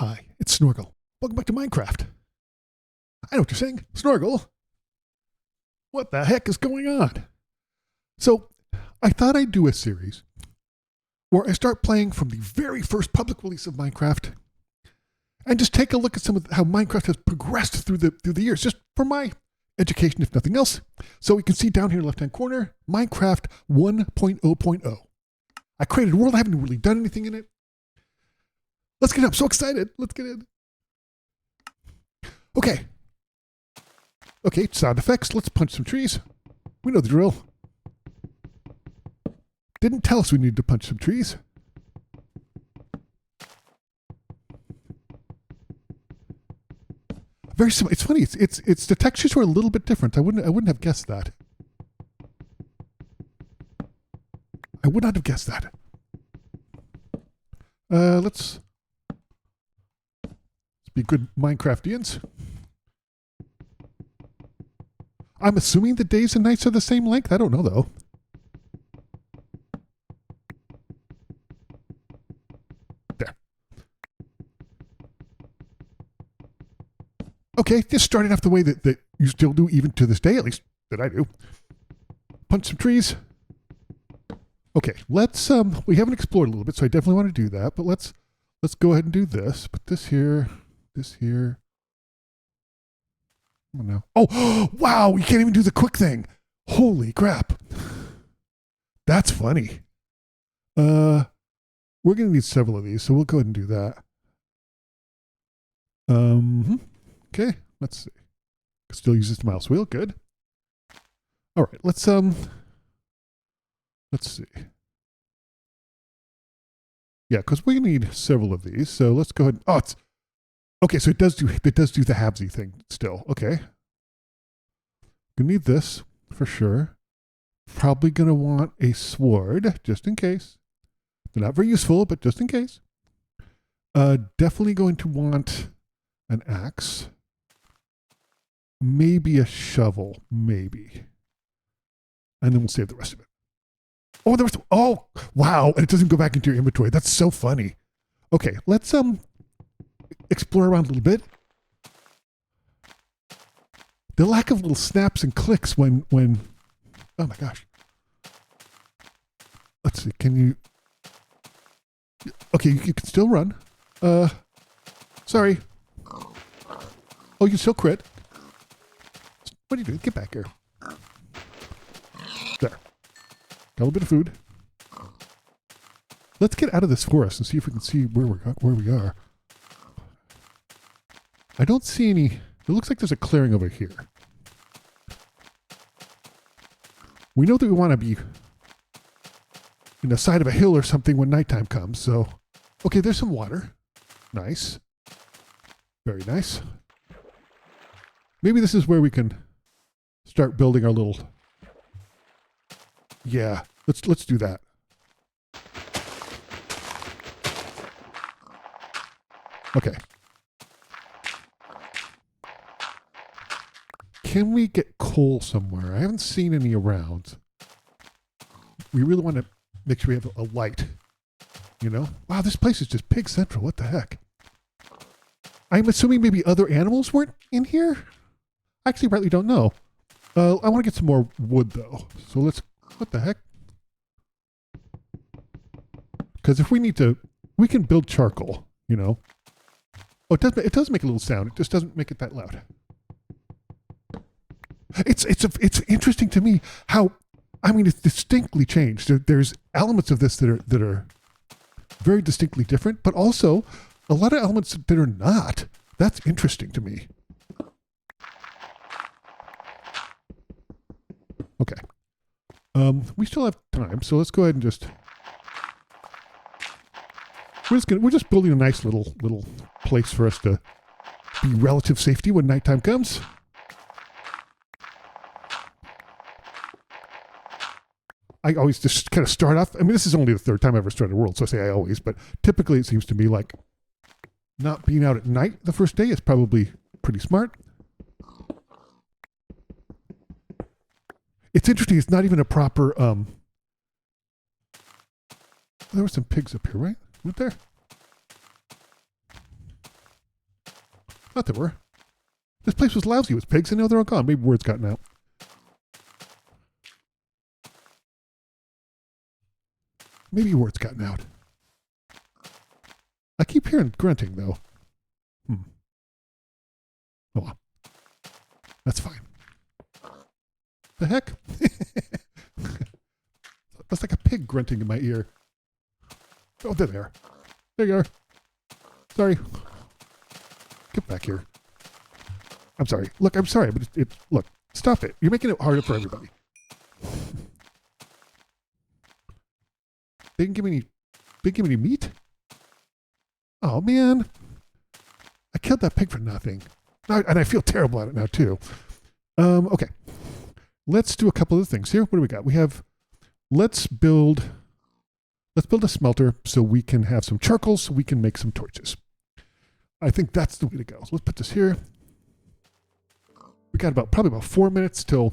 Hi, it's Snorgle. Welcome back to Minecraft. I know what you're saying. Snorgle, what the heck is going on? So, I thought I'd do a series where I start playing from the very first public release of Minecraft and just take a look at some of how Minecraft has progressed through the years, just for my education, if nothing else. So we can see down here in the left-hand corner, Minecraft 1.0.0. I created a world. I haven't really done anything in it. Let's get it. I'm so excited. Let's get in. Okay. Okay, sound effects. Let's punch some trees. We know the drill. Didn't tell us we needed to punch some trees. Very similar. It's funny. It's the textures were a little bit different. I wouldn't have guessed that. I would not have guessed that. Let's be good Minecraftians. I'm assuming the days and nights are the same length. I don't know though. There. Okay, just starting off the way that you still do even to this day, at least that I do. Punch some trees. Okay, let's we haven't explored a little bit, so I definitely want to do that, but let's go ahead and do this. Put this here, this here. Oh no. Oh, wow, we can't even do the quick thing. Holy crap. That's funny. We're gonna need several of these, so we'll go ahead and do that. Okay, let's see. Still use this mouse wheel, good. All right, let's see. Yeah, because we need several of these, so let's go ahead. Oh, it's okay. So it does do the halvesy thing still. Okay, we need this for sure. Probably gonna want a sword just in case. They're not very useful, but just in case. Definitely going to want an axe. Maybe a shovel, maybe. And then we'll save the rest of it. Oh, there was, oh, wow. And it doesn't go back into your inventory. That's so funny. Okay, let's explore around a little bit. The lack of little snaps and clicks when oh my gosh. Let's see, can you, okay, you can still run. Sorry. Oh, you can still crit. What are you doing? Get back here. There. Got a little bit of food. Let's get out of this forest and see if we can see where we are. I don't see any. It looks like there's a clearing over here. We know that we want to be in the side of a hill or something when nighttime comes. So, okay, there's some water. Nice. Very nice. Maybe this is where we can start building our little. Yeah, let's do that. Okay. Can we get coal somewhere? I haven't seen any around. We really want to make sure we have a light. You know? Wow, this place is just pig central. What the heck? I'm assuming maybe other animals weren't in here? I actually rightly don't know. I want to get some more wood though. So let's. What the heck? Because if we need to, we can build charcoal, you know. Oh, it does make a little sound. It just doesn't make it that loud. It's interesting to me how, I mean, it's distinctly changed. There's elements of this that are very distinctly different, but also a lot of elements that are not. That's interesting to me. Okay. We still have time, so let's go ahead and just. We're just building a nice little place for us to be relative safety when nighttime comes. I always just kind of start off. I mean, this is only the third time I've ever started a world, so I say I always, but typically it seems to me like not being out at night the first day is probably pretty smart. It's interesting. It's not even a proper. There were some pigs up here, right? Weren't there? Thought there were. This place was lousy with pigs, and now they're all gone. Maybe word's gotten out. Maybe word's gotten out. I keep hearing grunting, though. Oh, well. That's fine. The heck? That's like a pig grunting in my ear. Oh, they're there. There you are. Sorry. Get back here. I'm sorry. Look, I'm sorry, but look, stop it. You're making it harder for everybody. They didn't give me any meat? Oh, man. I killed that pig for nothing. And I feel terrible at it now, too. Okay. Let's do a couple of things here. What do we got? We have, let's build a smelter so we can have some charcoal so we can make some torches. I think that's the way to go. So let's put this here. We got probably about 4 minutes till,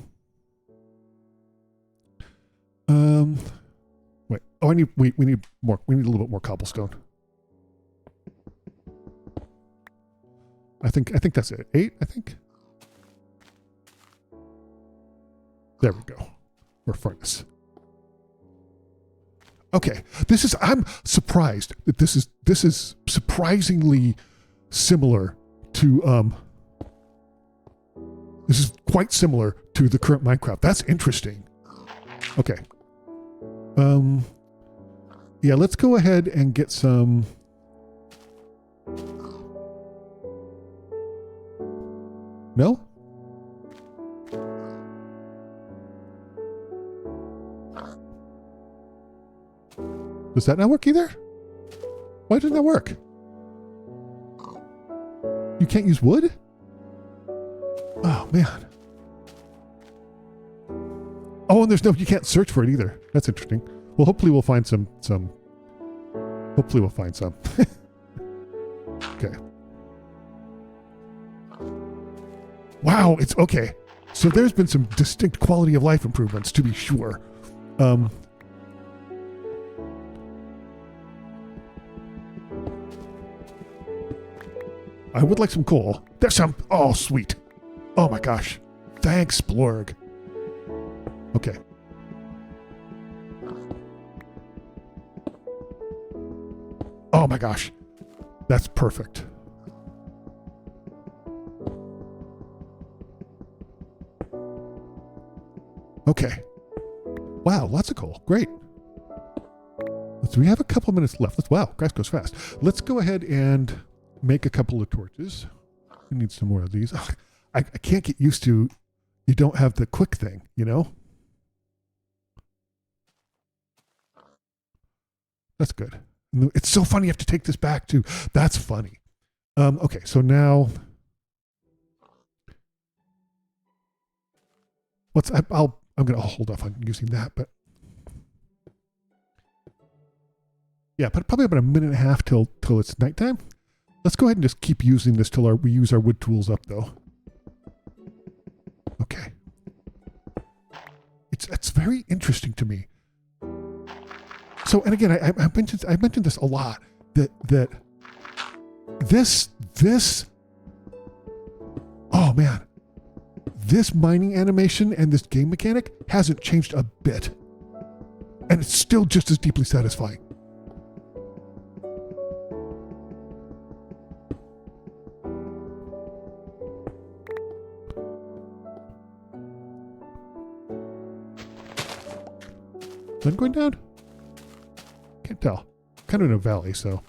wait. Oh, we need more. We need a little bit more cobblestone. I think that's it. 8, I think. There we go. Or furnace. Okay. I'm surprised that this is surprisingly similar to this is quite similar to the current Minecraft. That's interesting. Okay. Yeah, let's go ahead and get some. No? Does that not work either? Why didn't that work? You can't use wood? Oh, man. Oh, and you can't search for it either. That's interesting. Well, hopefully we'll find some. Hopefully we'll find some. Okay. Wow, it's okay. So there's been some distinct quality of life improvements, to be sure. I would like some coal. There's some. Oh, sweet. Oh my gosh. Thanks, Splorg. Okay. Oh my gosh. That's perfect. Okay. Wow, lots of coal. Great. So we have a couple minutes left. Wow, grass goes fast. Let's go ahead and make a couple of torches. We need some more of these. Oh, I can't get used to you don't have the quick thing, you know? That's good. It's so funny you have to take this back too. That's funny. Okay, so now I'm going to hold off on using that, but yeah, but probably about a minute and a half till it's nighttime. Let's go ahead and just keep using this till we use our wood tools up, though. Okay. It's very interesting to me. So, and again, I mentioned this a lot, that this oh man, this mining animation and this game mechanic hasn't changed a bit, and it's still just as deeply satisfying. Sun going down? Can't tell. Kind of in a valley, so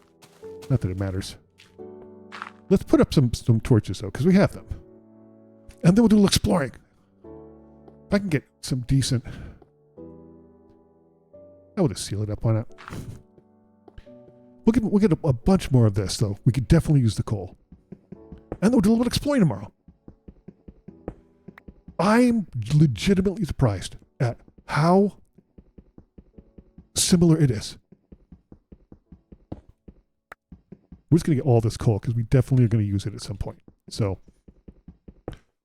not that it matters. Let's put up some torches though, because we have them. And then we'll do a little exploring. If I can get some decent. I will just seal it up. Why not? We'll get a bunch more of this though. We could definitely use the coal. And then we'll do a little bit of exploring tomorrow. I'm legitimately surprised at how similar it is. We're just going to get all this coal because we definitely are going to use it at some point. So,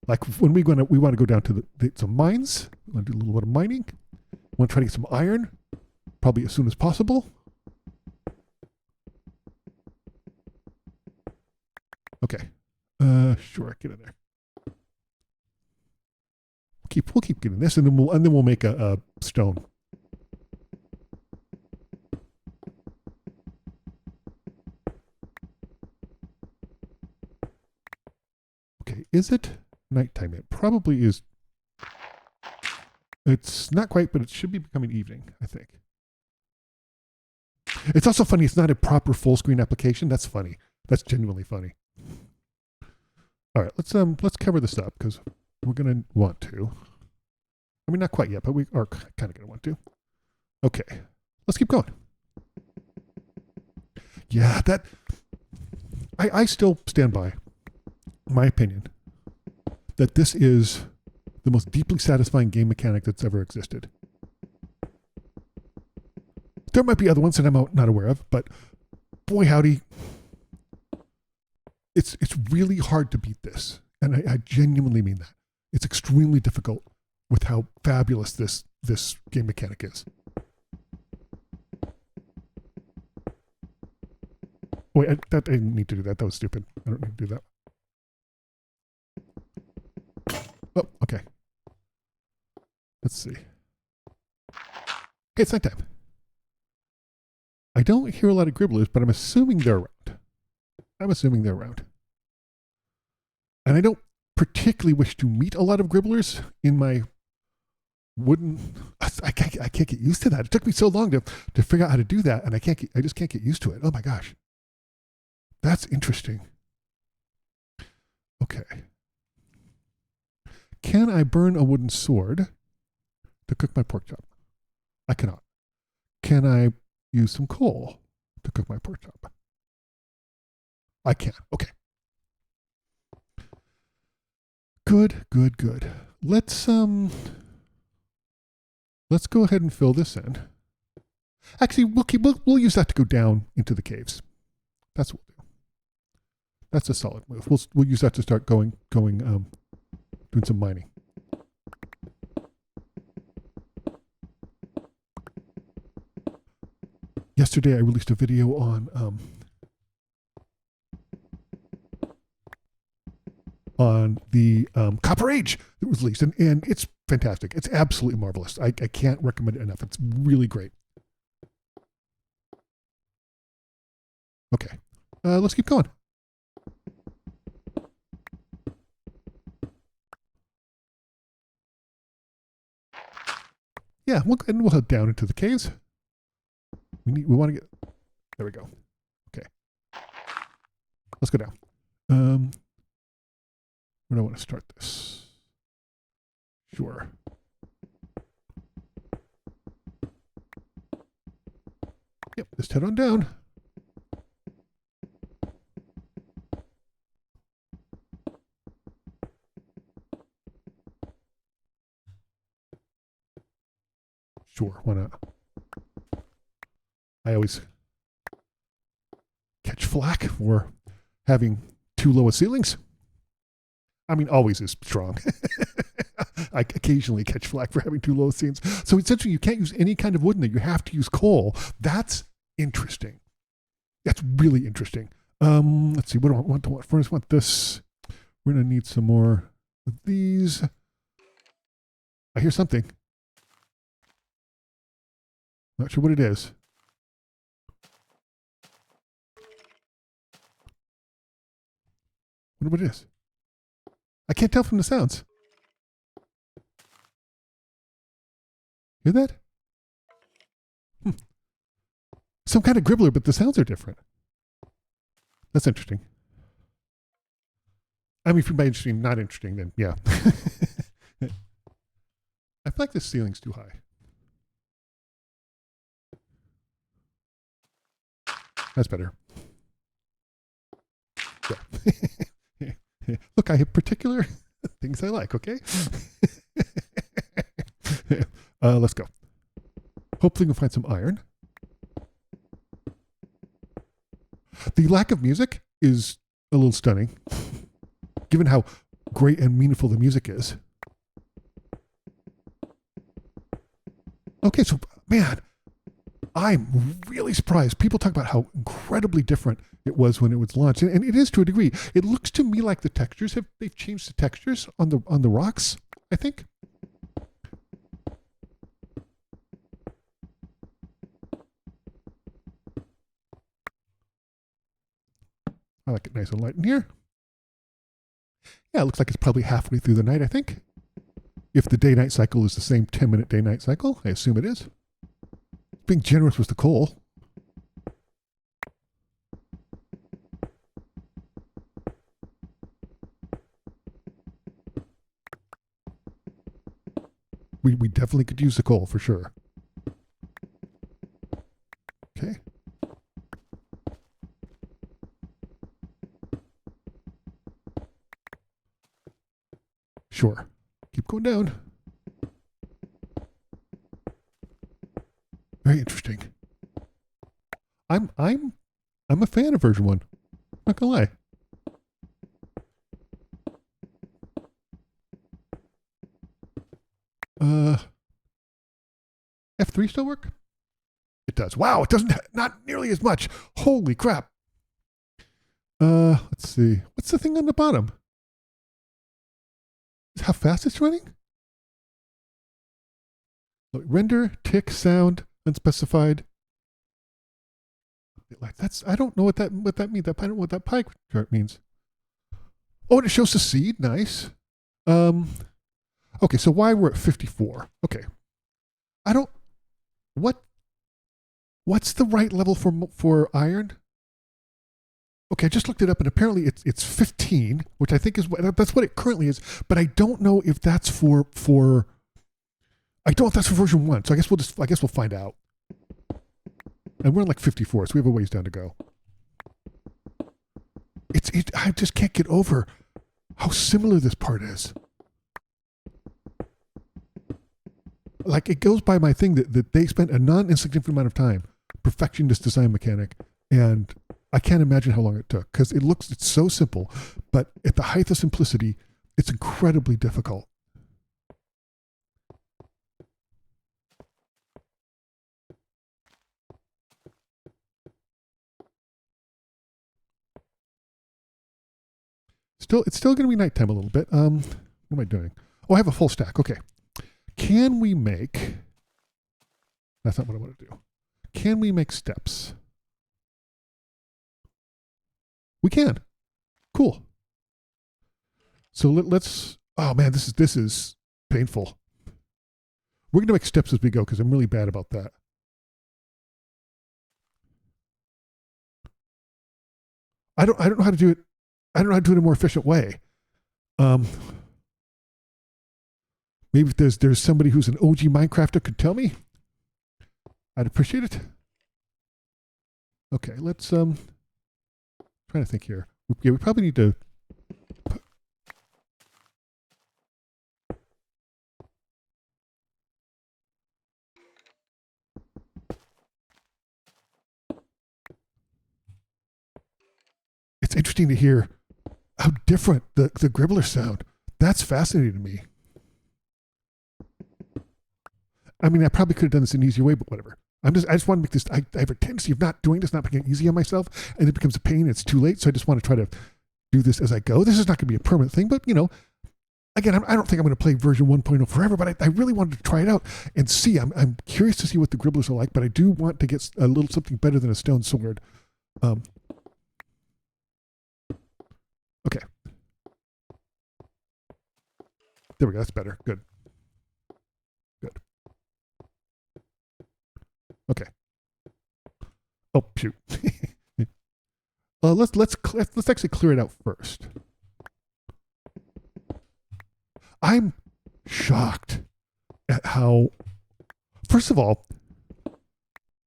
like when we want to go down to some mines. We want to do a little bit of mining. We want to try to get some iron, probably as soon as possible. Okay. Sure, get in there. We'll keep getting this, and then we'll make a stone. Okay, is it nighttime yet? Probably is. It's not quite, but it should be becoming evening, I think. It's also funny, it's not a proper full screen application. That's funny. That's genuinely funny. All right, let's cover this up because we're gonna want to. I mean, not quite yet, but we are kind of gonna want to. Okay, let's keep going. Yeah, that I still stand by my opinion that this is the most deeply satisfying game mechanic that's ever existed. There might be other ones that I'm not aware of, but boy howdy, it's really hard to beat this. And I genuinely mean that. It's extremely difficult with how fabulous this game mechanic is. Wait, I didn't need to do that. That was stupid. I don't need to do that. Oh, okay. Let's see. Okay, it's nighttime. I don't hear a lot of gribblers, but I'm assuming they're around. And I don't particularly wish to meet a lot of gribblers in my wooden. I can't get used to that. It took me so long to figure out how to do that, and I just can't get used to it. Oh my gosh. That's interesting. Okay. Can I burn a wooden sword to cook my pork chop? I cannot. Can I use some coal to cook my pork chop? I can. Okay. Good. Let's go ahead and fill this in. Actually, we'll use that to go down into the caves. That's what we'll do. That's a solid move. We'll use that to start doing some mining. Yesterday, I released a video on the Copper Age that was released, and it's fantastic. It's absolutely marvelous. I can't recommend it enough. It's really great. Okay, let's keep going. Yeah, we'll head down into the caves. We want to get. There we go. Okay, let's go down. Where do I want to start this? Sure. Yep, just head on down. Sure, why not? I always catch flack for having too low ceilings. I mean, always is strong. I occasionally catch flack for having too low ceilings. So essentially, you can't use any kind of wood in there. You have to use coal. That's interesting. That's really interesting. Let's see. What do I want to want? First, I want this. We're going to need some more of these. I hear something. Not sure what it is. Wonder what it is. I can't tell from the sounds. Hear that? Some kind of gribbler, but the sounds are different. That's interesting. I mean, if you find interesting, not interesting, then yeah. I feel like the ceiling's too high. That's better. Yeah. Look, I have particular things I like, okay? Let's go. Hopefully we'll find some iron. The lack of music is a little stunning, given how great and meaningful the music is. Okay, so, man, I'm really surprised. People talk about how incredibly different it was when it was launched, and it is to a degree. It looks to me like they've changed the textures on the rocks, I think. I like it nice and light in here. Yeah, it looks like it's probably halfway through the night, I think. If the day-night cycle is the same 10-minute day-night cycle, I assume it is. Being generous with the coal. We definitely could use the coal for sure. Okay. Sure. Keep going down. Very interesting. I'm a fan of version 1. Not gonna lie. F3 still work? It does. Wow, it doesn't. Not nearly as much. Holy crap. Let's see. What's the thing on the bottom? How fast it's running? Look, render, tick, sound, unspecified. That's. I don't know what that means. I don't know what that pie chart means. Oh, and it shows the seed. Nice. Okay, so why we're at 54? Okay. I don't. What's the right level for iron? Okay, I just looked it up, and apparently it's 15, which I think that's what it currently is. But I don't know if that's for I don't know if that's for version 1. So I guess we'll find out. And we're in like 54, so we have a ways down to go. I just can't get over how similar this part is. Like, it goes by my thing that they spent a non-insignificant amount of time perfecting this design mechanic, and I can't imagine how long it took, because it's so simple, but at the height of simplicity, it's incredibly difficult. It's still going to be nighttime a little bit. What am I doing? Oh, I have a full stack. Okay. Can we make... That's not what I want to do. Can we make steps? We can. Cool. So let's... Oh, man, this is painful. We're going to make steps as we go, because I'm really bad about that. I don't know how to do it. I don't know how to do it in a more efficient way. Maybe if there's somebody who's an OG Minecrafter could tell me, I'd appreciate it. Okay, let's trying to think here. Yeah, we probably need to it's interesting to hear how different the gribblers sound. That's fascinating to me. I mean, I probably could have done this in an easier way, but whatever. I just want to make this. I have a tendency of not doing this, not making it easy on myself, and it becomes a pain. It's too late, so I just want to try to do this as I go. This is not going to be a permanent thing, but again, I don't think I'm going to play version 1.0 forever. But I really wanted to try it out and see. I'm curious to see what the gribblers are like, but I do want to get a little something better than a stone sword. Okay. There we go. That's better. Good. Good. Okay. Oh shoot. Let's actually clear it out first. I'm shocked at how, first of all,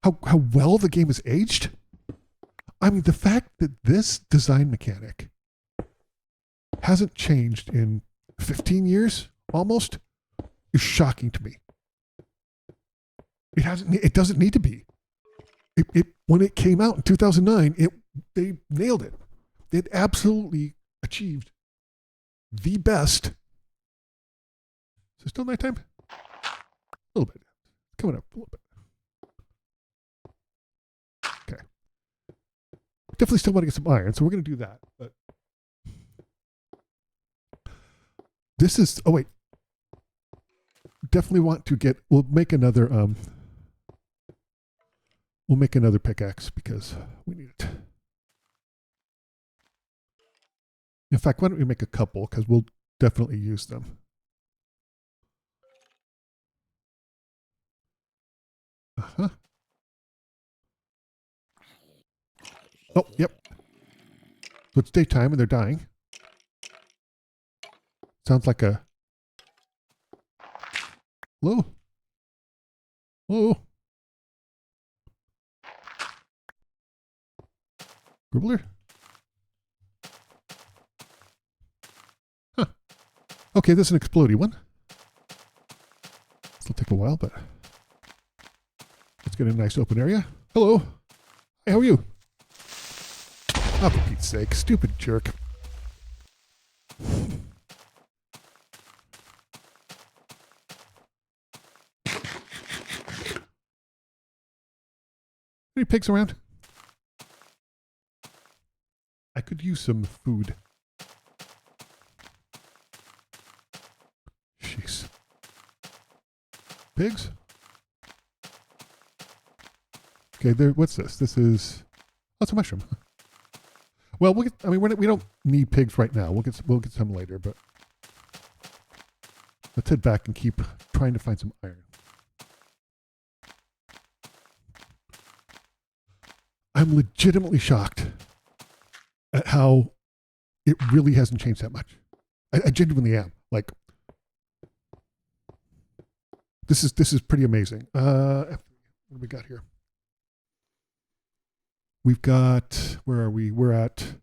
how well the game is aged. I mean, the fact that this design mechanic hasn't changed in 15 years almost is shocking to me. It doesn't need to be. When it came out in 2009, they nailed it. It absolutely achieved the best. Is it still nighttime? A little bit. Coming up a little bit. definitely still want to get some iron, so we're going to do that. But this is, oh wait, definitely want to get, we'll make another pickaxe because we need it. In fact, why don't we make a couple, because we'll definitely use them. Uh-huh. Oh, yep. So it's daytime and they're dying. Sounds like a... Hello? Hello? Gribbler? Huh. Okay, this is an explodey one. This will take a while, but... Let's get a nice open area. Hello? Hey, how are you? Oh, for Pete's sake, stupid jerk. Any pigs around? I could use some food. Jeez. Pigs? Okay, there. What's this? This is... Oh, it's a mushroom. Well, we'll get, I mean, we don't need pigs right now. We'll get some later, but let's head back and keep trying to find some iron. I'm legitimately shocked at how it really hasn't changed that much. I genuinely am. Like, this is pretty amazing. What do we got here? We've got, where are we? We're at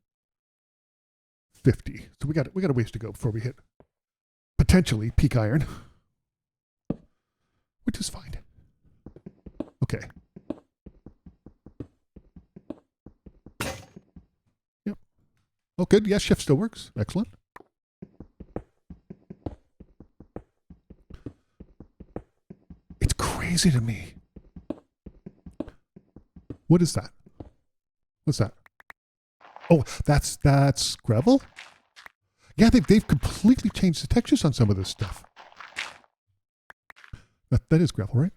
50. So we got a ways to go before we hit potentially peak iron, which is fine. Okay. Yep. Oh, good. Yes, shift still works. Excellent. It's crazy to me. What is that? What's that? Oh, that's gravel? Yeah, they've completely changed the textures on some of this stuff. That is gravel, right?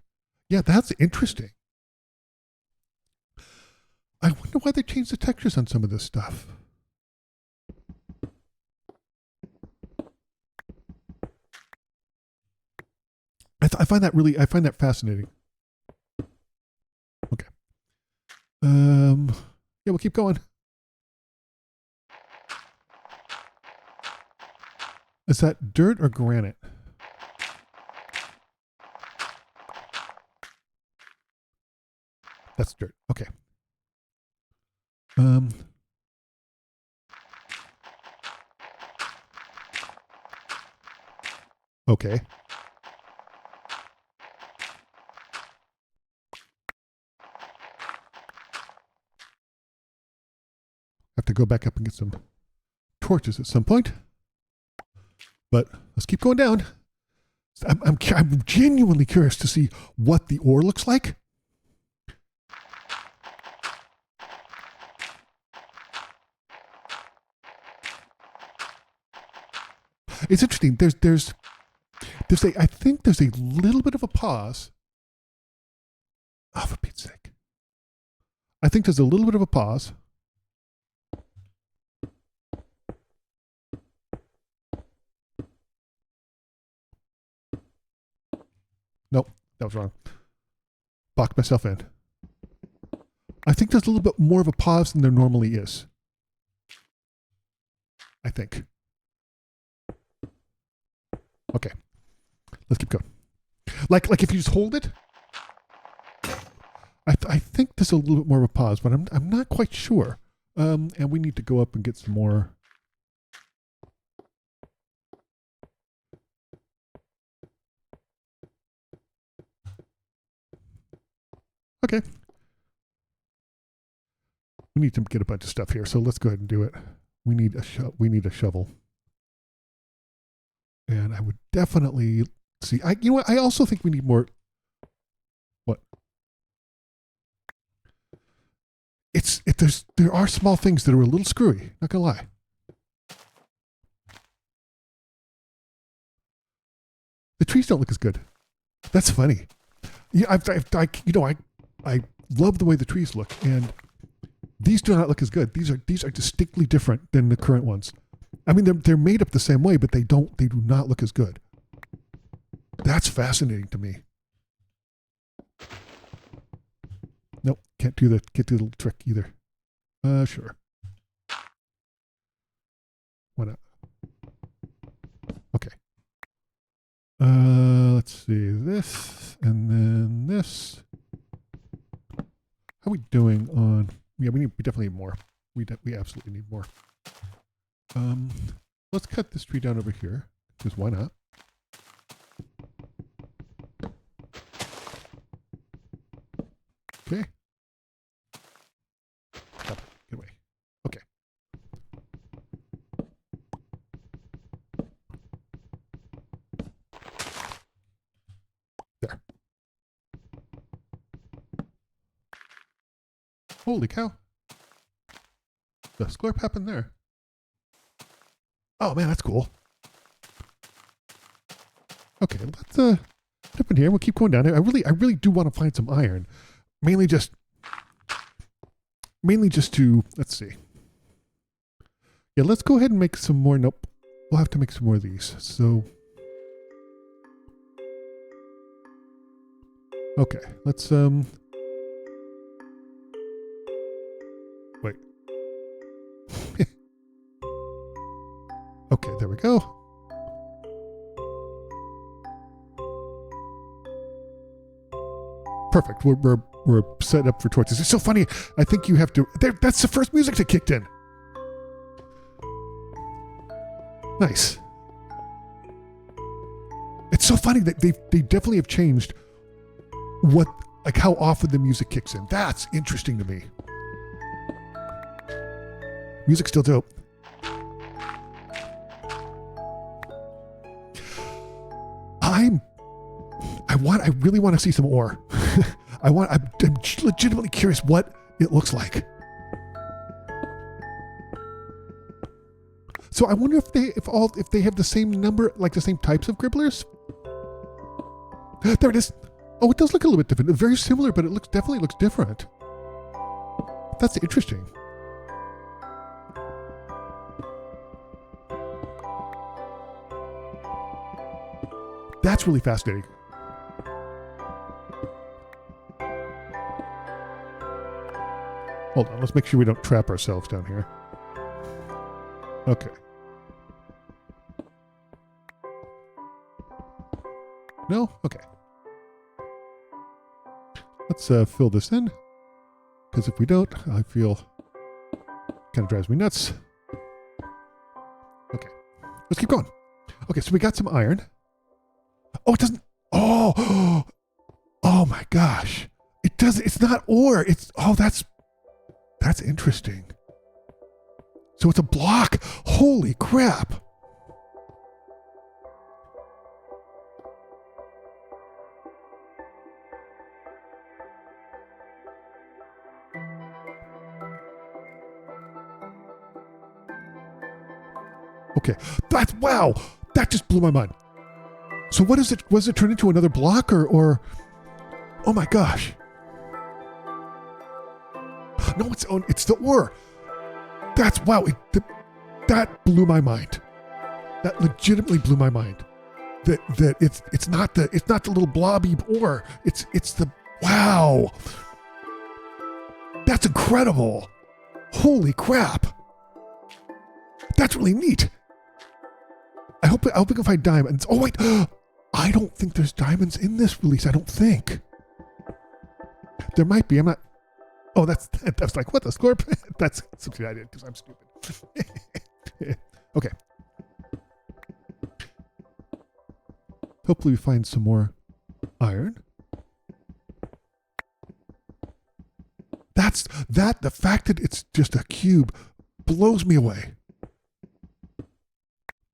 Yeah, that's interesting. I wonder why they changed the textures on some of this stuff. I find that fascinating. Okay. Yeah, we'll keep going. Is that dirt or granite? That's dirt. Okay. Okay. Have to go back up and get some torches at some point. But let's keep going down. I'm genuinely curious to see what the ore looks like. It's interesting. I think there's a little bit of a pause. Oh, for Pete's sake. I think there's a little bit of a pause. Nope, that was wrong. Blocked myself in. I think there's a little bit more of a pause than there normally is. I think. Okay. Let's keep going. Like if you just hold it, I think there's a little bit more of a pause, but I'm not quite sure. And we need to go up and get some more. Okay. We need to get a bunch of stuff here, so let's go ahead and do it. We need a shovel. And I would definitely see. You know what? I also think we need more. What? It's there are small things that are a little screwy. Not gonna lie. The trees don't look as good. That's funny. Yeah, I love the way the trees look, and these do not look as good. These are distinctly different than the current ones. I mean, they're made up the same way, but they do not look as good. That's fascinating to me. Nope, can't do the little trick either. Sure. Why not? Okay. Let's see, this, and then this. How are we doing on, yeah, we definitely need more. We absolutely need more. Let's cut this tree down over here, because why not? Okay. Stop it. Get away. Okay. There. Holy cow. The scorp happened there. Oh man, that's cool. Okay, let's up in here. We'll keep going down. I really do want to find some iron. Mainly just to, let's see. Yeah, let's go ahead and make some more. Nope. We'll have to make some more of these. So okay, let's wait. Okay, there we go. Perfect. We're set up for torches. It's so funny. I think you have to. That's the first music that kicked in. Nice. It's so funny that they definitely have changed how often the music kicks in. That's interesting to me. Music's still dope. I really want to see some ore. I'm legitimately curious what it looks like. So I wonder if they have the same number, like the same types of gribblers. There it is. Oh, it does look a little bit different. Very similar, but it definitely looks different. That's interesting. That's really fascinating. Hold on, let's make sure we don't trap ourselves down here. Okay. No? Okay. Let's fill this in. Because if we don't, I feel kind of drives me nuts. Okay. Let's keep going. Okay, so we got some iron. Oh, it doesn't. Oh, oh my gosh. It doesn't. It's not ore. That's interesting. So it's a block. Holy crap. Okay. Wow. That just blew my mind. So what is it? Was it turned into another block or oh my gosh. No, it's the ore. That's wow. That blew my mind. That legitimately blew my mind. That it's not the little blobby ore. It's the wow. That's incredible. Holy crap. That's really neat. I hope we can find diamonds. Oh wait, I don't think there's diamonds in this release. I don't think. There might be. I'm not. Oh, that's like, what the scorp? That's something I did because I'm stupid. Okay. Hopefully we find some more iron. The fact that it's just a cube blows me away.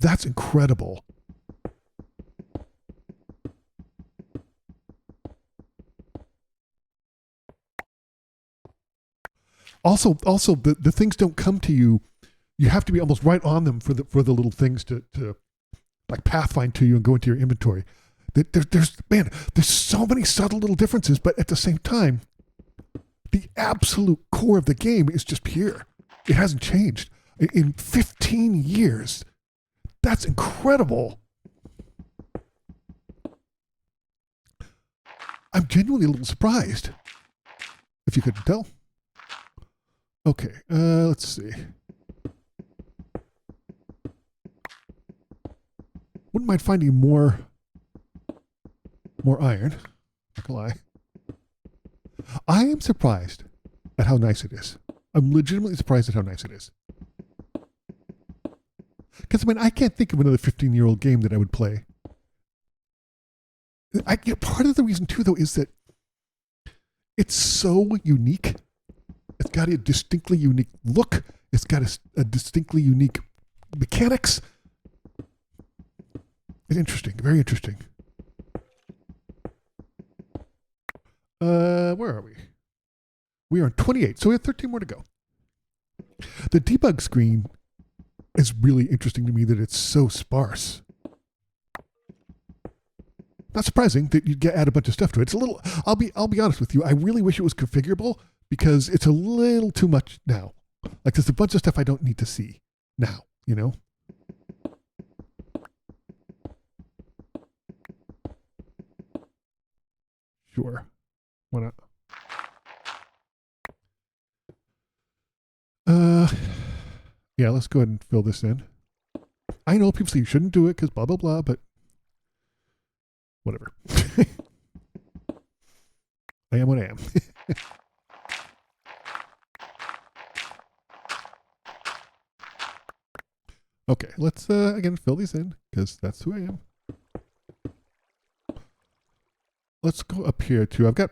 That's incredible. Also, the things don't come to you. You have to be almost right on them for the little things to like pathfind to you and go into your inventory. There's so many subtle little differences, but at the same time, the absolute core of the game is just here. It hasn't changed in 15 years. That's incredible. I'm genuinely a little surprised, if you couldn't tell. Okay, let's see. Wouldn't mind finding more iron. Not gonna lie. I am surprised at how nice it is. I'm legitimately surprised at how nice it is. Because, I mean, I can't think of another 15-year-old game that I would play. Part of the reason, too, though, is that it's so unique. It's got a distinctly unique look. It's got a distinctly unique mechanics. It's interesting. Very interesting. Where are we? We are on 28, so we have 13 more to go. The debug screen is really interesting to me that it's so sparse. Not surprising that you'd add a bunch of stuff to it. It's a little. I'll be honest with you. I really wish it was configurable because it's a little too much now. Like there's a bunch of stuff I don't need to see now. You know. Sure. Why not? Yeah, let's go ahead and fill this in. I know people say you shouldn't do it because blah, blah, blah, but whatever. I am what I am. Okay, let's again fill these in because that's who I am. Let's go up here too. I've got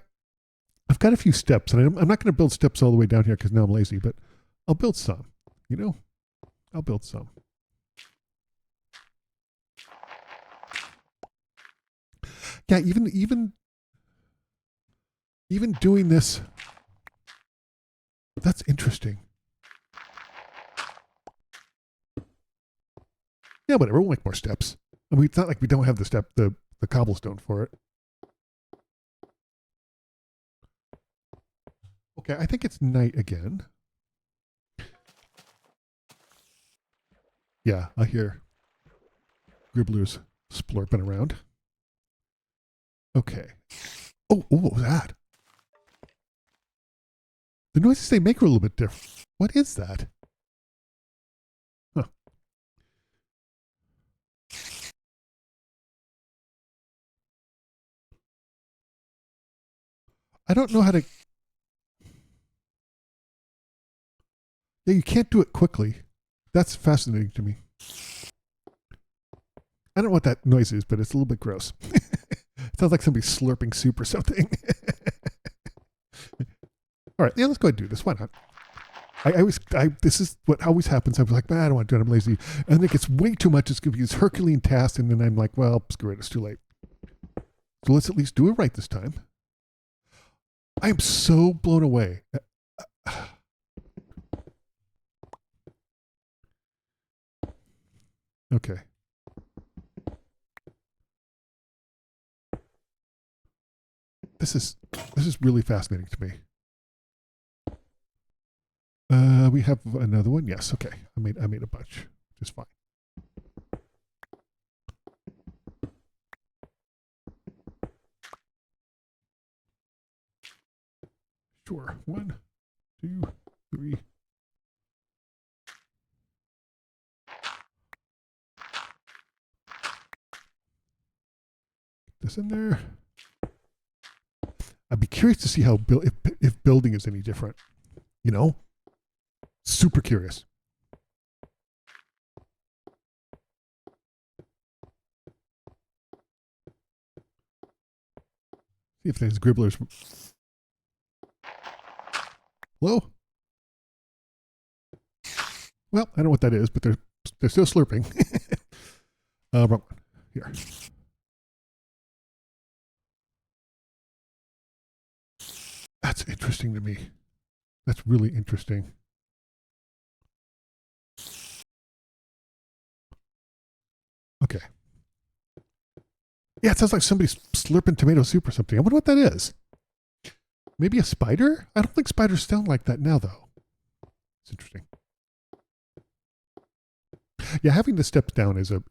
a few steps, and I'm not going to build steps all the way down here because now I'm lazy, but I'll build some. You know, I'll build some. Yeah, even doing this, that's interesting. Yeah, whatever. We'll make more steps. I mean, it's not like we don't have the cobblestone for it. Okay, I think it's night again. Yeah, I hear gribblers splurping around. Okay. Oh, what was that? The noises they make are a little bit different. What is that? Huh. I don't know how to... Yeah, you can't do it quickly. That's fascinating to me. I don't know what that noise is, but it's a little bit gross. It sounds like somebody slurping soup or something. All right, yeah, let's go ahead and do this. Why not? This is what always happens. I was like, man, I don't want to do it. I'm lazy. And then it gets way too much. It's going to be this Herculean task. And then I'm like, well, screw it. It's too late. So let's at least do it right this time. I am so blown away. Okay. This is really fascinating to me. We have another one. Yes. Okay. I made a bunch. Just fine. Sure. 1, 2, 3. This in there. I'd be curious to see how if building is any different. You know, super curious. See if there's gribblers. Hello. Well, I don't know what that is, but they're still slurping. Wrong one. Here. That's interesting to me. That's really interesting. Okay. Yeah, it sounds like somebody's slurping tomato soup or something. I wonder what that is. Maybe a spider? I don't think spiders sound like that now, though. It's interesting. Yeah, having the steps down is a.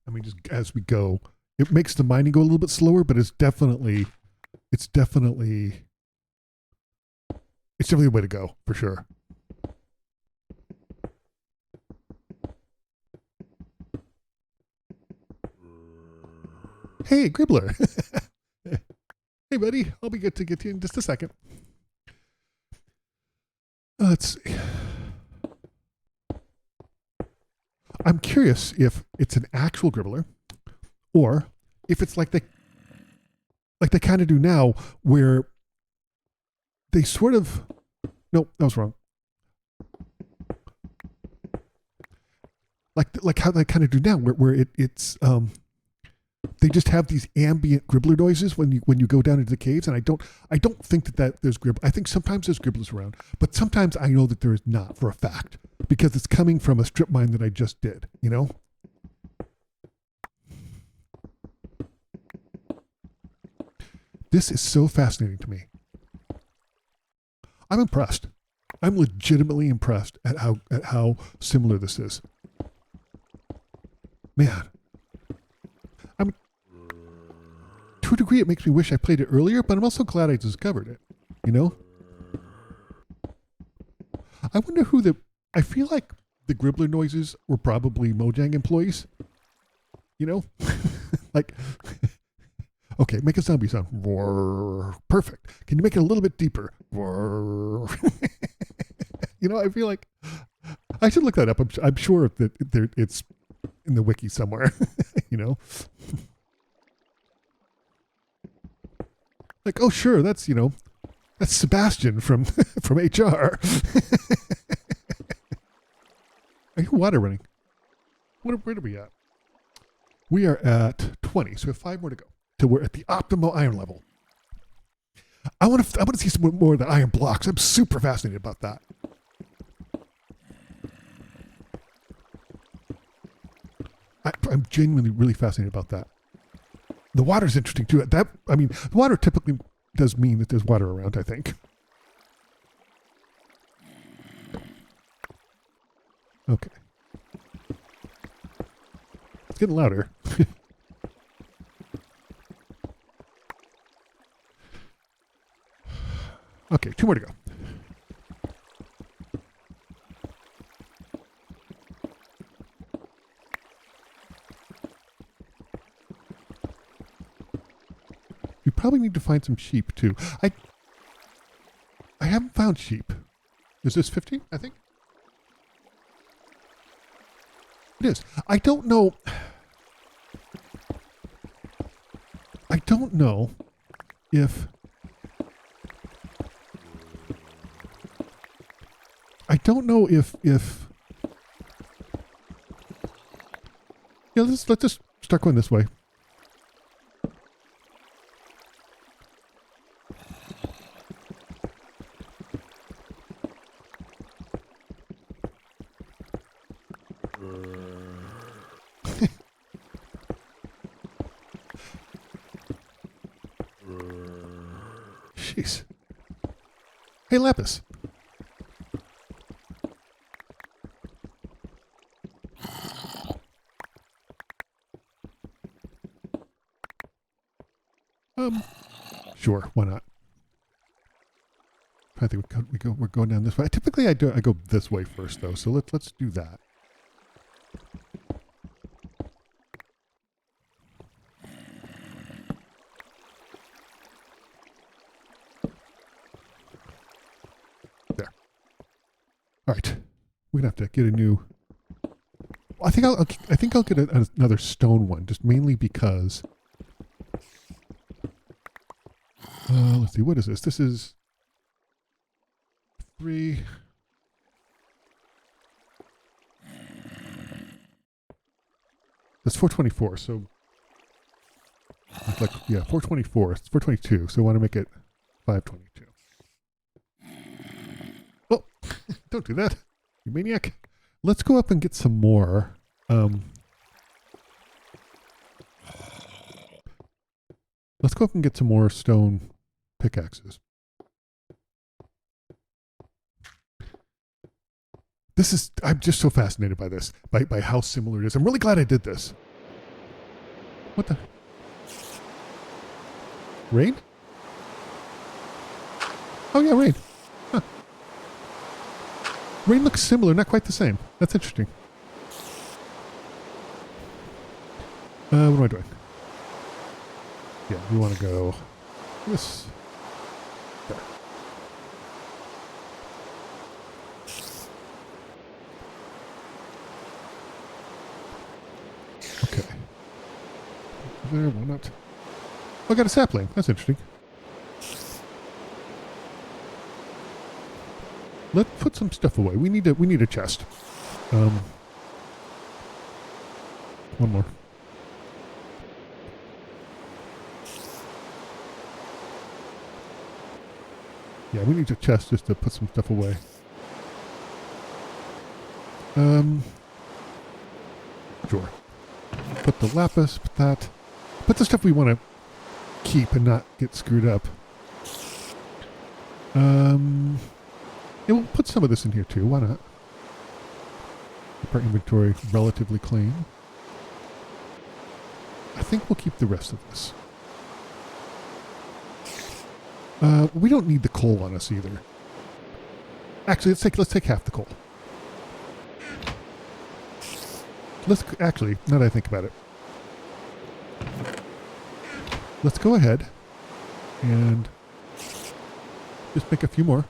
I mean, just as we go, it makes the mining go a little bit slower, but it's definitely a way to go for sure. Hey, Gribbler. Hey, buddy. I'll be good to get to you in just a second. Let's see. I'm curious if it's an actual Gribbler or if it's like they kind of do now where they sort of. No, that was wrong. Like how they kind of do now where it's they just have these ambient gribbler noises when you go down into the caves, and I don't think that there's I think sometimes there's gribblers around, but sometimes I know that there is not for a fact because it's coming from a strip mine that I just did, you know? This is so fascinating to me. I'm impressed. I'm legitimately impressed at how similar this is. Man. To a degree, it makes me wish I played it earlier, but I'm also glad I discovered it. You know? I wonder who I feel like the gribbler noises were probably Mojang employees. You know? Like, okay, make a zombie sound. Perfect. Can you make it a little bit deeper? You know, I feel like I should look that up. I'm sure that it's in the wiki somewhere. You know? Like, oh, sure, that's Sebastian from from HR. Are you water running? Where are we at? We are at 20, so we have 5 more to go till we're at the optimal iron level. I want to see some more of the iron blocks. I'm super fascinated about that. I'm genuinely really fascinated about that. The water's interesting too. The water typically does mean that there's water around, I think. Okay. It's getting louder. Okay, 2 more to go. We probably need to find some sheep too. I haven't found sheep. Is this 15? I think it is. I don't know if yeah, let's just start going this way. Jeez. Hey, Lapis. Sure, why not? I think we're going down this way. Typically, I go this way first, though. So let's do that. There. All right, we're gonna have to get a new. I think I'll get another stone one, just mainly because. Let's see, what is this? This is 3. That's 424. So, it's like 424. It's 422. So I want to make it 522. Don't do that, you maniac. Let's go up and get some more. Let's go up and get some more stone pickaxes. I'm just so fascinated by this, by how similar it is. I'm really glad I did this. What the? Rain? Oh yeah, rain. Huh. Rain looks similar, not quite the same. That's interesting. What am I doing? Yeah, we want to go this. There. Okay. There, why not? Oh, I got a sapling. That's interesting. Let's put some stuff away. We need a chest. One more. Yeah, we need a chest just to put some stuff away. Sure. Put the lapis, put that. Put the stuff we want to keep and not get screwed up. Yeah, we'll put some of this in here too. Why not? Keep our inventory relatively clean. I think we'll keep the rest of this. We don't need the coal on us either. Actually, let's take half the coal. Actually, now that I think about it, let's go ahead and just make a few more.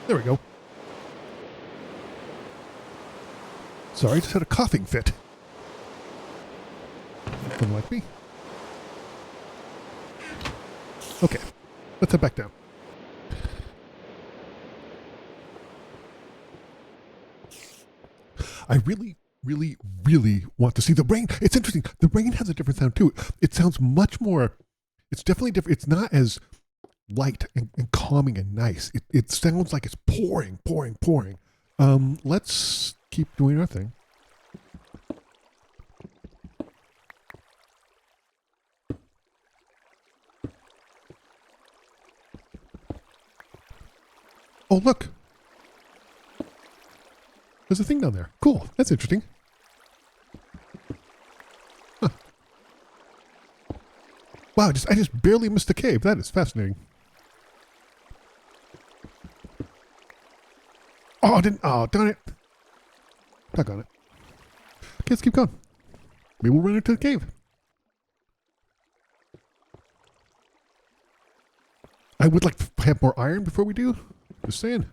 There we go. Sorry, just had a coughing fit. Don't like me. Okay, let's head back down. I really, really, really want to see the rain. It's interesting. The rain has a different sound too. It sounds much more, it's definitely different. It's not as light and calming and nice. It sounds like it's pouring, pouring, pouring. Let's keep doing our thing. Oh, look. There's a thing down there. Cool. That's interesting. Huh. Wow, I just barely missed the cave. That is fascinating. Oh, I didn't. Oh, darn it. Back on it. Okay, let's keep going. Maybe we'll run into the cave. I would like to have more iron before we do. Just saying.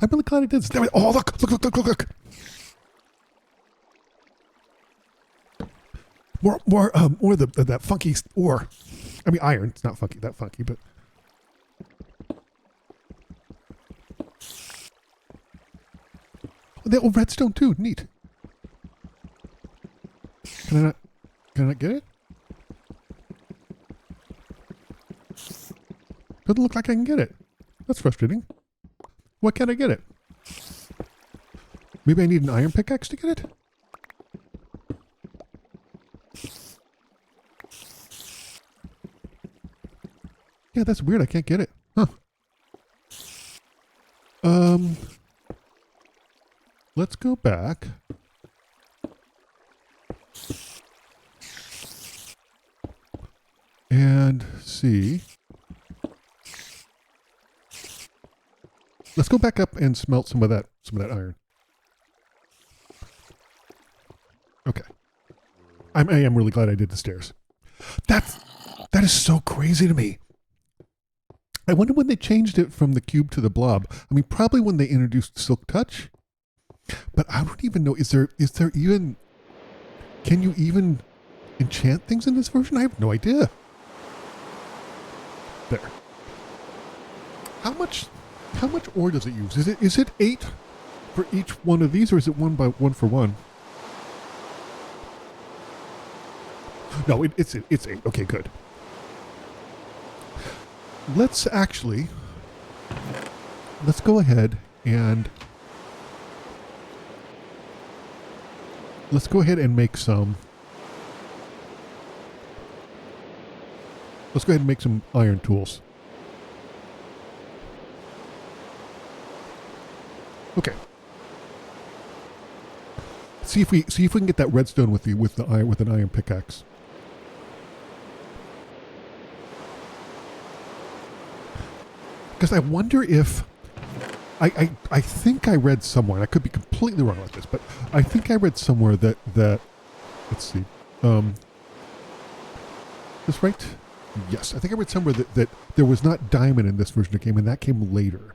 I'm really glad I did this. There oh, look. More of that funky ore. I mean, iron. It's not that funky, but. Oh, redstone too. Neat. Can I not get it? Doesn't look like I can get it. That's frustrating. Why can't I get it? Maybe I need an iron pickaxe to get it? Yeah, that's weird. I can't get it. Huh. Let's go back. And see. Let's go back up and smelt some of that iron. Okay. I am really glad I did the stairs. That is so crazy to me. I wonder when they changed it from the cube to the blob. I mean, probably when they introduced Silk Touch. But I don't even know. Is there even? Can you even enchant things in this version? I have no idea. There. How much ore does it use? Is it 8 for each one of these, or is it one for one? No, it's 8. Okay, good. Let's go ahead and make some. Let's go ahead and make some iron tools. Okay. See if we can get that redstone with an iron pickaxe. Because I wonder if I think I read somewhere, and I could be completely wrong about this, but I think I read somewhere that let's see, this right? Yes, I think I read somewhere that there was not diamond in this version of the game, and that came later.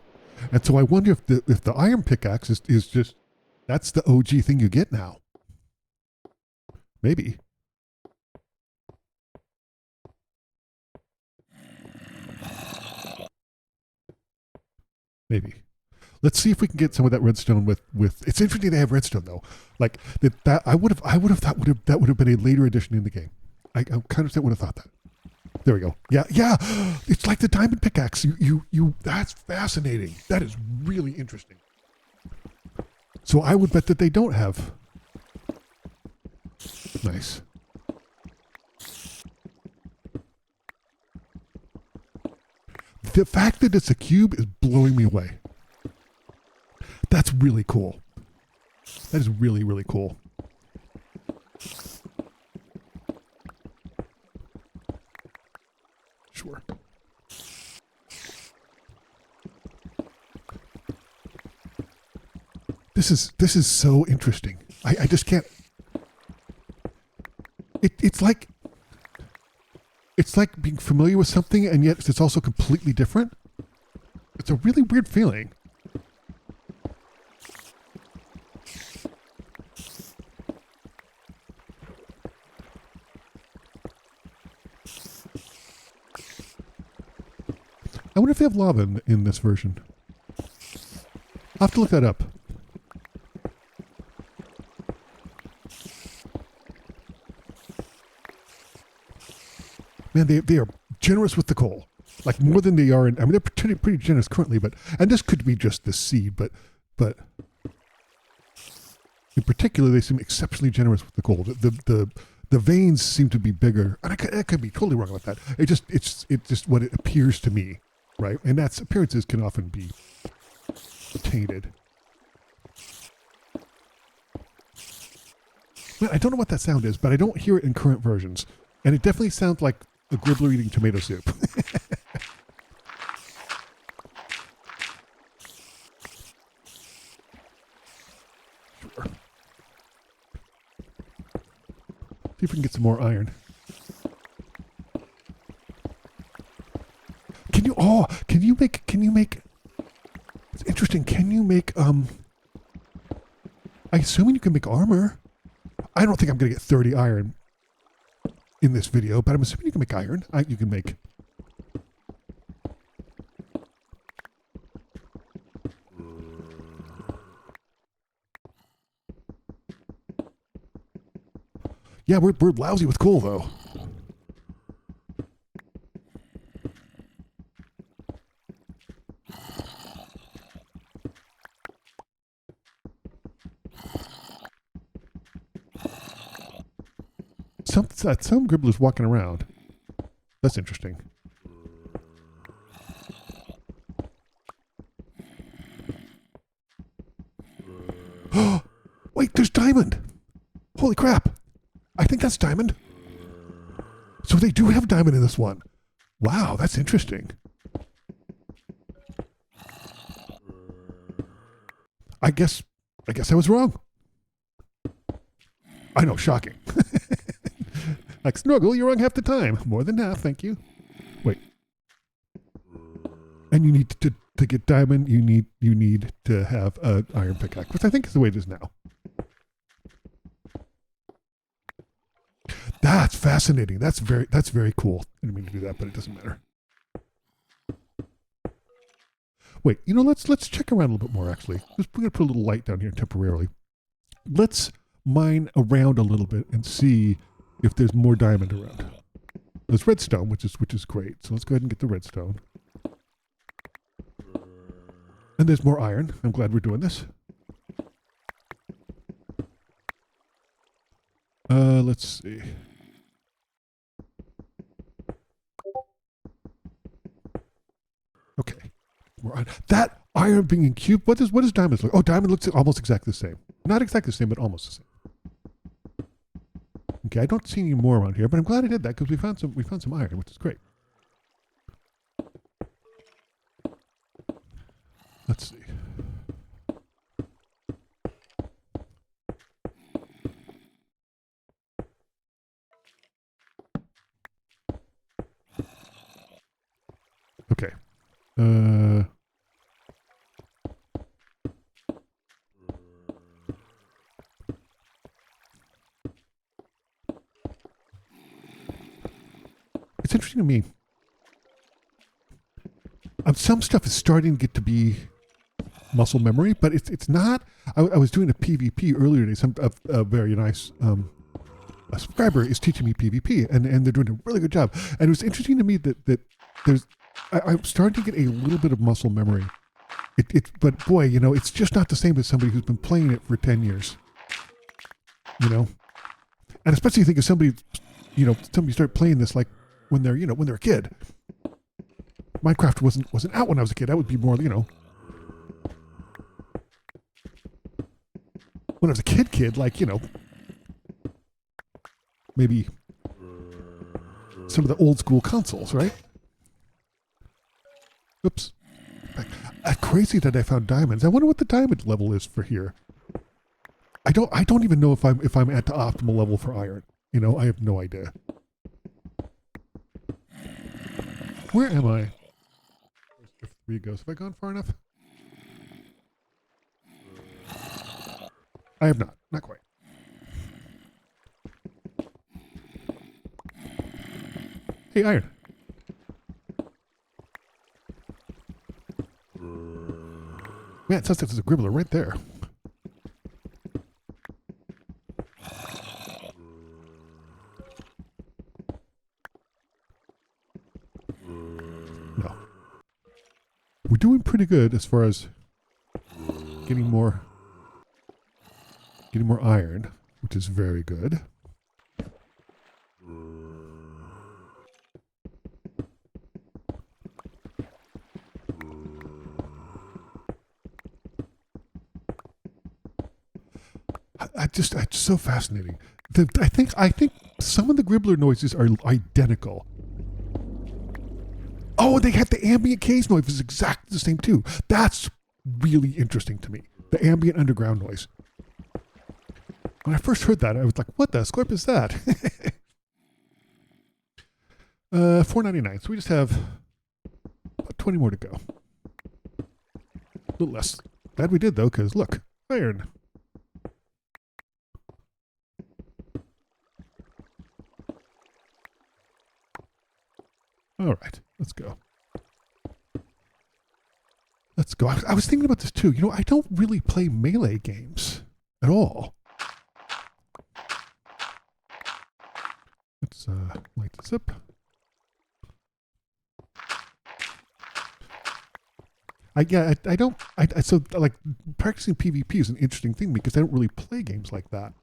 And so I wonder if the iron pickaxe is just, that's the OG thing you get now. Maybe. Maybe. Let's see if we can get some of that redstone with it's interesting they have redstone though. Like that I would have thought that would have been a later addition in the game. I kind of would have thought that. There we go. Yeah. It's like the diamond pickaxe. You that's fascinating. That is really interesting. So I would bet that they don't have. Nice. The fact that it's a cube is blowing me away. That's really cool. That is really, really cool. Sure. This is so interesting. I just can't. It's like being familiar with something and yet it's also completely different. It's a really weird feeling. I wonder if they have lava in this version. I'll have to look that up. Man, they are generous with the coal. Like more than they are in, I mean, they're pretty generous currently, and this could be just the seed, but in particular, they seem exceptionally generous with the coal. The veins seem to be bigger, and I could be totally wrong about that. It's just what it appears to me, right? And that's appearances can often be tainted. Man, I don't know what that sound is, but I don't hear it in current versions, and it definitely sounds like a gribbler eating tomato soup. Sure. See if we can get some more iron. Can you make, it's interesting, can you make, I'm assuming you can make armor. I don't think I'm going to get 30 iron in this video, but I'm assuming you can make iron. You can make. Yeah, we're lousy with coal though. Some gribblers walking around. That's interesting. Wait, there's diamond. Holy crap. I think that's diamond. So they do have diamond in this one. Wow, that's interesting. I guess I was wrong. I know, shocking. Like, Snorgle, you're wrong half the time. More than half, thank you. Wait. And you need to get diamond, you need to have an iron pickaxe, which I think is the way it is now. That's fascinating. That's very cool. I didn't mean to do that, but it doesn't matter. Wait, let's check around a little bit more, actually. Just we're going to put a little light down here temporarily. Let's mine around a little bit and see if there's more diamond around. There's redstone, which is great. So let's go ahead and get the redstone. And there's more iron. I'm glad we're doing this. Let's see. Okay. More iron. That iron being in cube. What does diamond look? Oh, diamond looks almost exactly the same. Not exactly the same, but almost the same. Okay, I don't see any more around here, but I'm glad I did that because we found some iron, which is great. Let's see. Okay. It's interesting to me. Some stuff is starting to get to be muscle memory, but it's not. I was doing a PvP earlier today. A very nice a subscriber is teaching me PvP, and they're doing a really good job. And it was interesting to me that I'm starting to get a little bit of muscle memory. But boy, it's just not the same as somebody who's been playing it for 10 years. And especially think of somebody started playing this like when they're a kid. Minecraft wasn't out when I was a kid. That would be more, when I was a kid, like, maybe some of the old school consoles, right? Oops. Crazy that I found diamonds. I wonder what the diamond level is for here. I don't even know if I'm at the optimal level for iron. I have no idea. Where am I? If 3 goes. Have I gone far enough? I have not. Not quite. Hey, iron. Man, it sounds like there's a gribbler right there. No. We're doing pretty good as far as getting more iron, which is very good. It's so fascinating. I think some of the gribbler noises are identical. Oh, they have the ambient cave noise is exactly the same too. That's really interesting to me. The ambient underground noise. When I first heard that, I was like, "What the scorp is that?" $4.99. So we just have about 20 more to go. A little less. Glad we did though, because look, iron. All right, let's go. Let's go. I was thinking about this too. I don't really play melee games at all. Let's light this up. So like practicing PvP is an interesting thing because I don't really play games like that.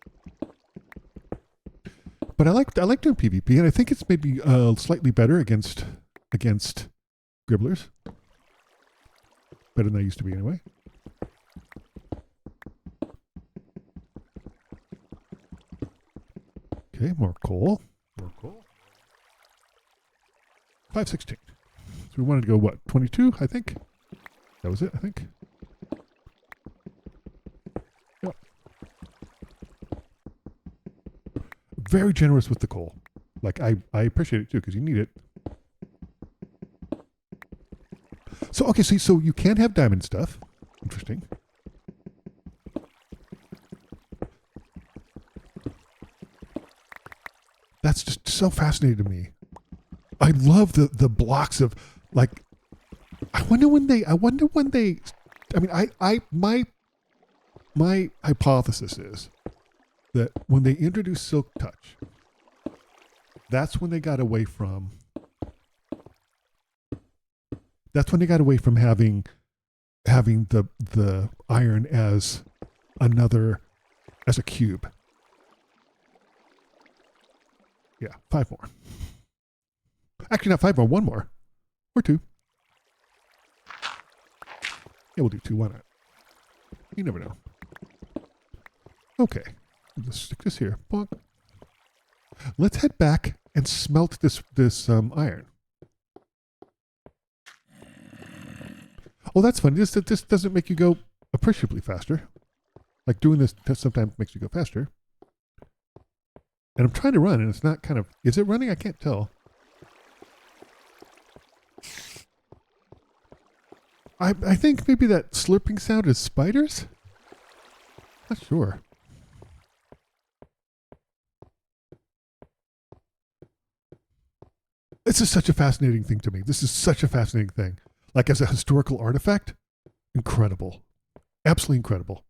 But I like doing PvP, and I think it's maybe slightly better against gribblers. Better than I used to be, anyway. Okay, more coal. 516. So we wanted to go what? 22, I think. That was it, I think. Yep. Very generous with the coal. Like, I appreciate it too, because you need it. So, okay, so you can have diamond stuff. Interesting. That's just so fascinating to me. I love the blocks of, like, I wonder when they. I mean, my hypothesis is that when they introduced Silk Touch, that's when they got away from. That's when they got away from having the iron as a cube. Yeah, 5 more. Actually, not 5 more, 1 more. Or 2. Yeah, we'll do 2. Why not? You never know. Okay. Let's stick this here. Bonk. Let's head back and smelt this iron. Oh, that's funny. This doesn't make you go appreciably faster. Like doing this sometimes makes you go faster. And I'm trying to run, and it's not kind of... Is it running? I can't tell. I think maybe that slurping sound is spiders? Not sure. This is such a fascinating thing to me. This is such a fascinating thing. Like as a historical artifact, incredible. Absolutely incredible.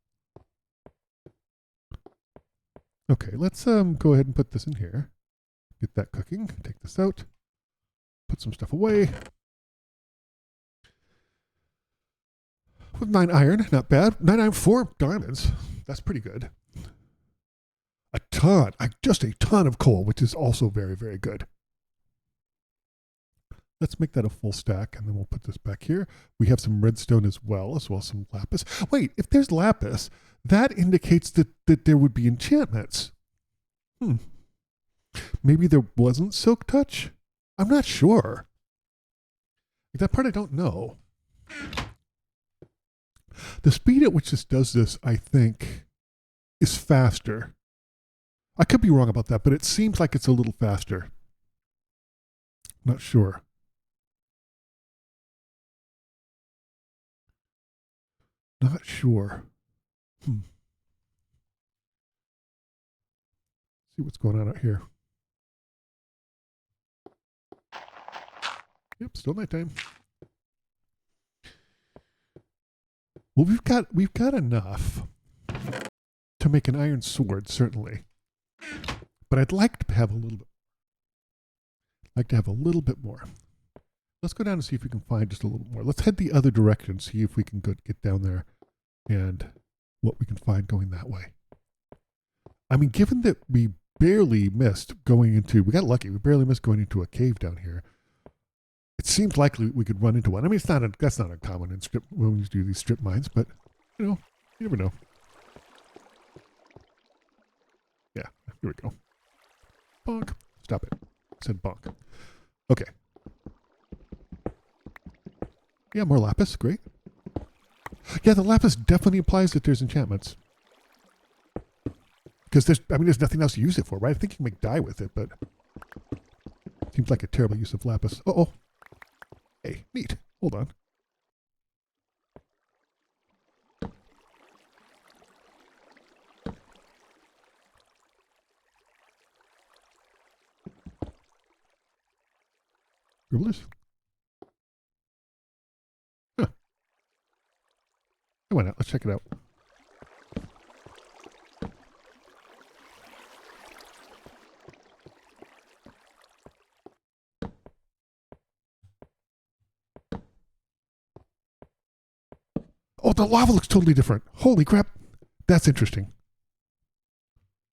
Okay, let's go ahead and put this in here. Get that cooking. Take this out. Put some stuff away. With 9 iron, not bad. 9 iron, 4 diamonds. That's pretty good. Just a ton of coal, which is also very, very good. Let's make that a full stack, and then we'll put this back here. We have some redstone as well as some lapis. Wait, if there's lapis, that indicates that there would be enchantments. Maybe there wasn't Silk Touch? I'm not sure. That part I don't know. The speed at which this does this, I think, is faster. I could be wrong about that, but it seems like it's a little faster. Not sure. Not sure. See what's going on out here. Yep, still nighttime. Well, we've got enough to make an iron sword, certainly. But I'd like to have a little bit. More. Let's go down and see if we can find just a little more. Let's head the other direction, see if we can get down there and what we can find going that way. I mean, given that we barely missed going into, we got lucky, we barely missed going into a cave down here. It seems likely we could run into one. I mean, that's not uncommon in when we do these strip mines, but you know, you never know. Yeah, here we go. Bonk. Stop it. I said bonk. Okay. Yeah, more lapis. Great. Yeah, the lapis definitely implies that there's enchantments. Because there's nothing else to use it for, right? I think you can make dye with it, but it seems like a terrible use of lapis. Uh-oh. Hey, neat. Hold on. Scribblers? Huh. Why not? Let's check it out. Oh, the lava looks totally different. Holy crap. That's interesting.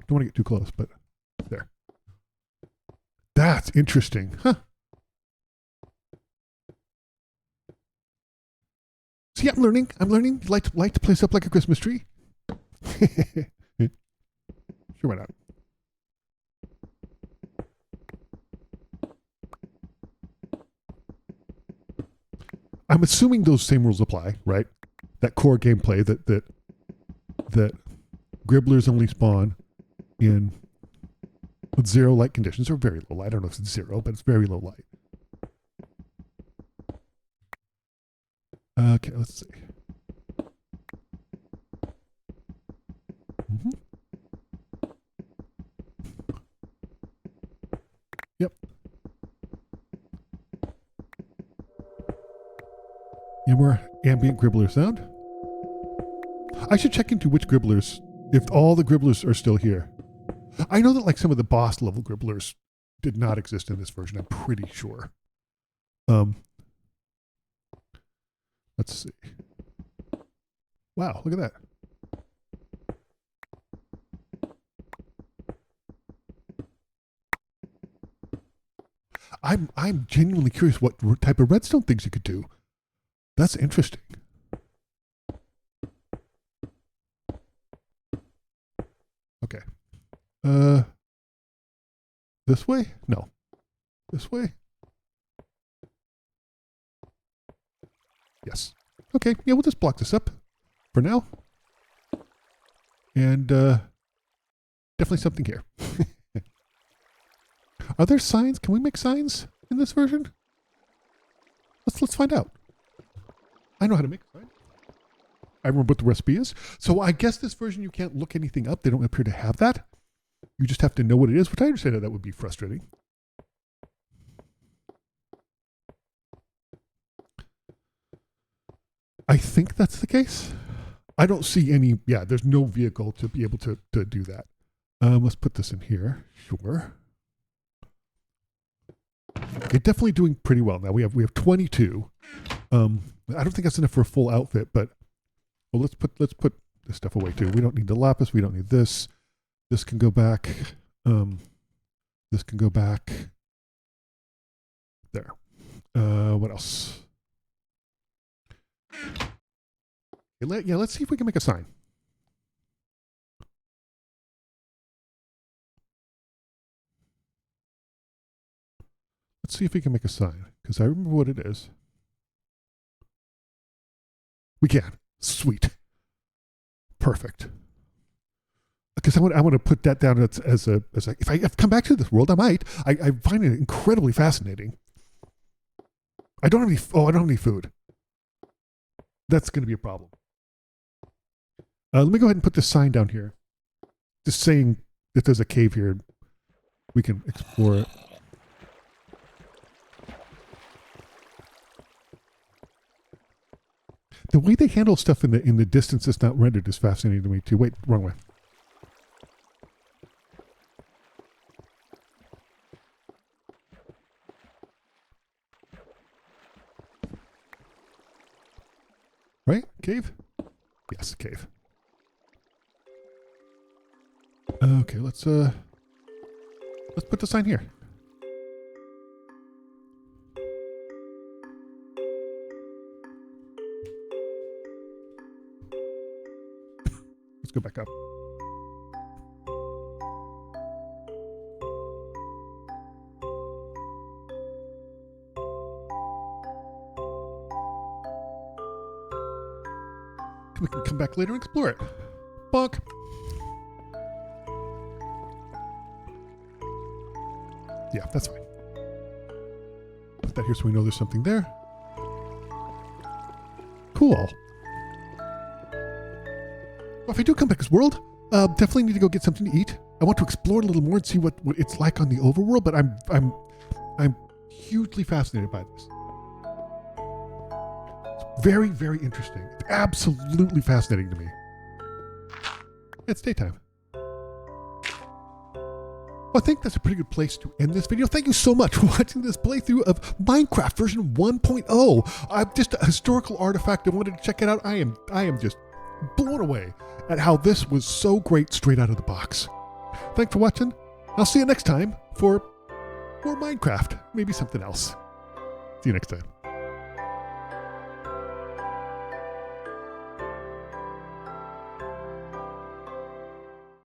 Don't want to get too close, but there. That's interesting. Huh. See, I'm learning. Light the place up like a Christmas tree. Sure, why not? I'm assuming those same rules apply, right? That core gameplay that gribblers only spawn in with 0 light conditions or very low light. I don't know if it's 0, but it's very low light. Okay, let's see. Yep. And more ambient gribbler sound. I should check into which gribblers, if all the gribblers are still here. I know that like some of the boss level gribblers did not exist in this version, I'm pretty sure. Let's see. Wow, look at that. I'm genuinely curious what type of redstone things you could do. That's interesting. Okay. This way? No. This way? Yes. Okay, yeah, we'll just block this up for now. And definitely something here. Are there signs? Can we make signs in this version? Let's find out. I know how to make a sign. I remember what the recipe is. So I guess this version you can't look anything up. They don't appear to have that. You just have to know what it is, which I understand that would be frustrating. I think that's the case. I don't see any, yeah, there's no vehicle to be able to do that. Let's put this in here. Sure. Okay, definitely doing pretty well now. We have 22. I don't think that's enough for a full outfit, but well, let's put this stuff away too. We don't need the lapis. We don't need this. This can go back. This can go back. There. What else? Yeah, let's see if we can make a sign. Let's see if we can make a sign, because I remember what it is. We can. Sweet. Perfect. Because I want to put that down as a if I come back to this world, I might. I find it incredibly fascinating. I don't have any food. That's going to be a problem. Let me go ahead and put this sign down here. Just saying that there's a cave here. We can explore it. The way they handle stuff in the distance that's not rendered is fascinating to me too. Wait, wrong way. Right? Cave? Yes, cave. Okay, let's put the sign here. Let's go back up. We can come back later and explore it. Bonk. Yeah, that's fine. Put that here so we know there's something there. Cool. Well, if I do come back to this world, definitely need to go get something to eat. I want to explore it a little more and see what it's like on the overworld, but I'm hugely fascinated by this. It's very, very interesting. It's absolutely fascinating to me. It's daytime. Well, I think that's a pretty good place to end this video. Thank you so much for watching this playthrough of Minecraft version 1.0. I'm just a historical artifact. I wanted to check it out. I am just blown away at how this was so great straight out of the box. Thanks for watching. I'll see you next time for more Minecraft. Maybe something else. See you next time.